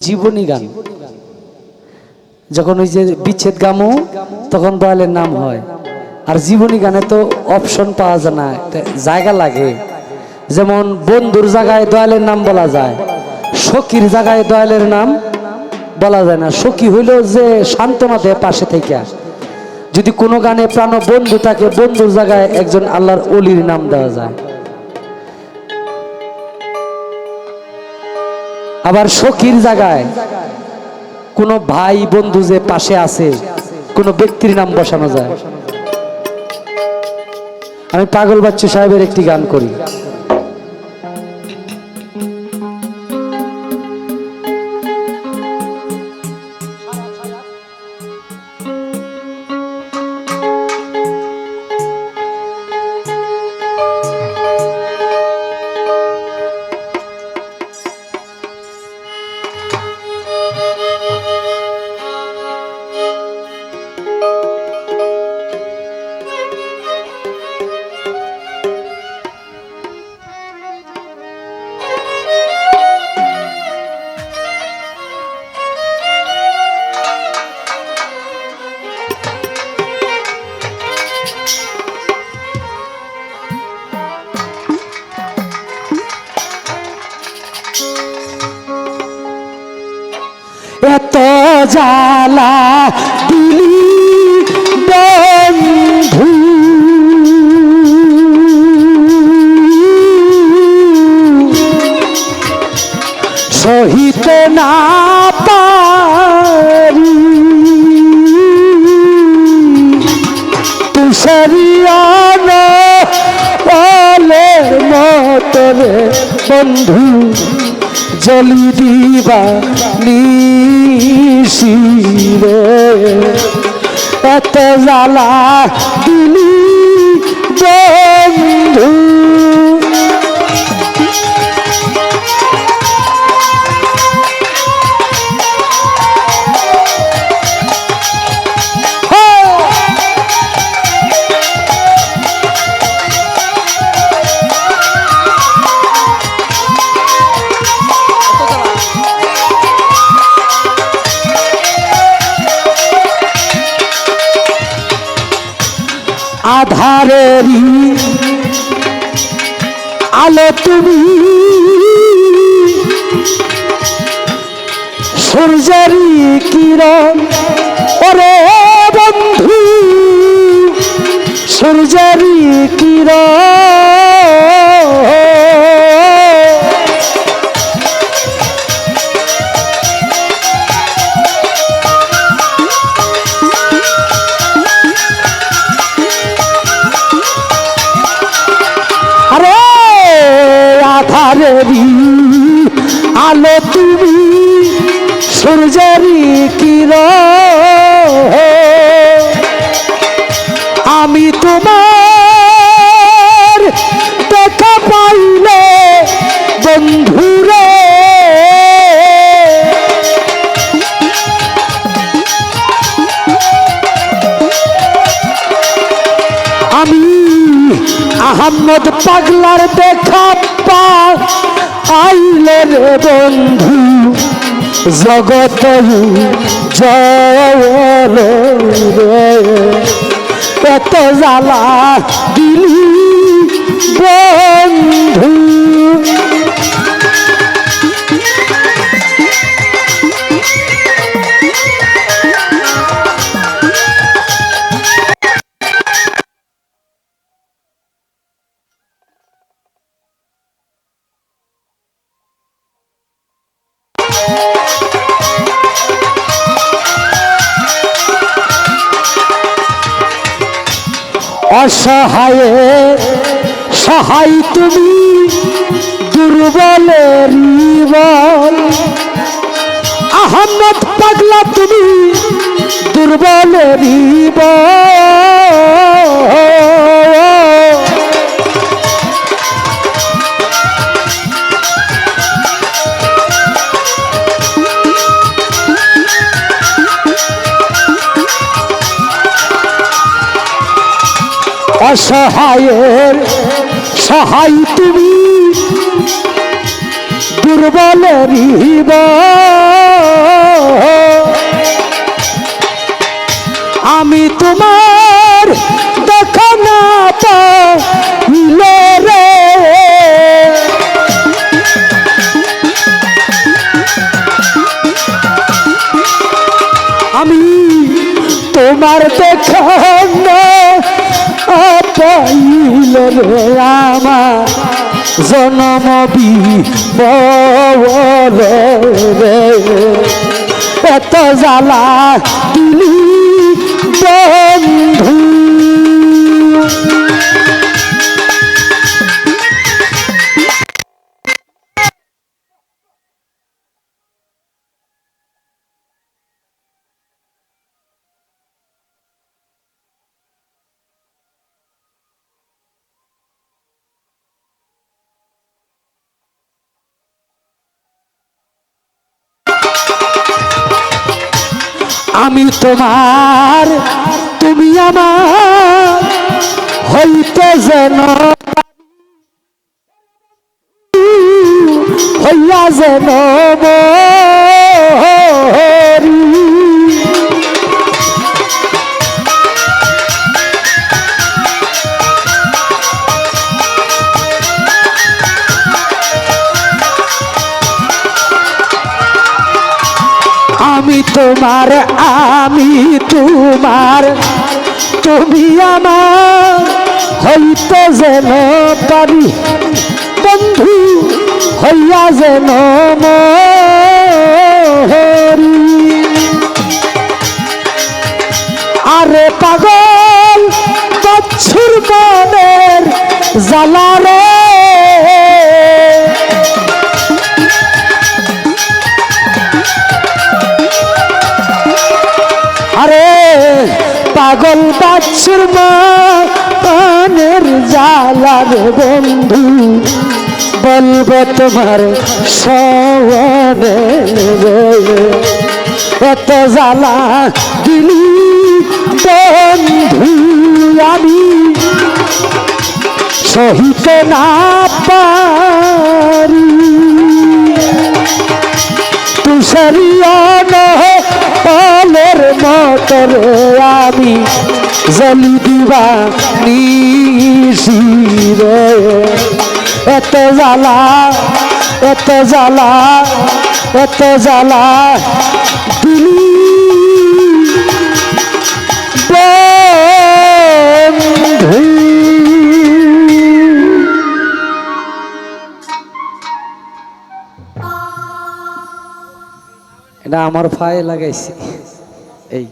জীবনী গান যখন ওই যে বিচ্ছেদ গামো তখন দয়ালের নাম হয়। আর জীবনী গানে তো অপশন পাওয়া যায় না, জায়গা লাগে। যেমন বন্ধুর জায়গায় দয়ালের নাম বলা যায়, সখীর জায়গায় দয়ালের নাম বলা যায় না। সখী হইল যে সান্ত্বনা দেয় পাশে থেকে। যদি কোনো গানে প্রাণ বন্ধু থাকে, বন্ধুর জায়গায় একজন আল্লাহর অলির নাম দেওয়া যায়। আবার সখীর জায়গায় কোনো ভাই বন্ধু যে পাশে আছে, কোনো ব্যক্তির নাম বসানো যায়। আমি পাগল বাচ্চু সাহেবের একটি গান করি। এত জ্বালা দিলি বন্ধু, সহিতে না পারি, তুষারিয়ান পালের মতরে বন্ধু জলি দিবা নিশিরে। এত জ্বালা দিলি বন্ধু, আধারেরই আলো তুমি, সূর্যেরই কিরণ ওরে বন্ধু, সূর্যেরই কিরণ। আধারেরই আলো তুমি, সূর্যেরই কিরণ। আমি তোমার দেখা পাইলে বন্ধুরে, আমি আহমদ পাগলার দেখা পাইলে রে বন্ধু, জগত জল রে। এত জ্বালা দিলি বন্ধু, অসহায় সহায় তুমি, দুর্বলের বল। আহমদ পাগলা তুমি দুর্বলের বল। অসহায়ের সহায় তুমি, দুর্বলেরই আমি তোমার দেখা না পাইলে রে আমি তোমার দেখা না পাইলে রে আমার জনম বিবরে রে এত জ্বালা দিলি বন্ধু আমি তোমার তুমি আমার হইতে যেন হইয়া যেন মরি আমি তোমার তুমি আমার হইতে যেন পারি বন্ধু হইয়া যেন মরি আরে পাগল বাছুর মনের জ্বালা রে আরে পাগল বাছুর মনের জ্বালা রে বন্ধু বলবো তোমার সওয়ানে এত জ্বালা দিলি বন্ধু আমি সহিতে না পারি তুষারিয়ান পালের মতরে আমি জলি দিবা নিশিরে এত জ্বালা এত জ্বালা এত জ্বালা দিলি বন্ধু এটা আমার ফায়ে লাগাইছি এই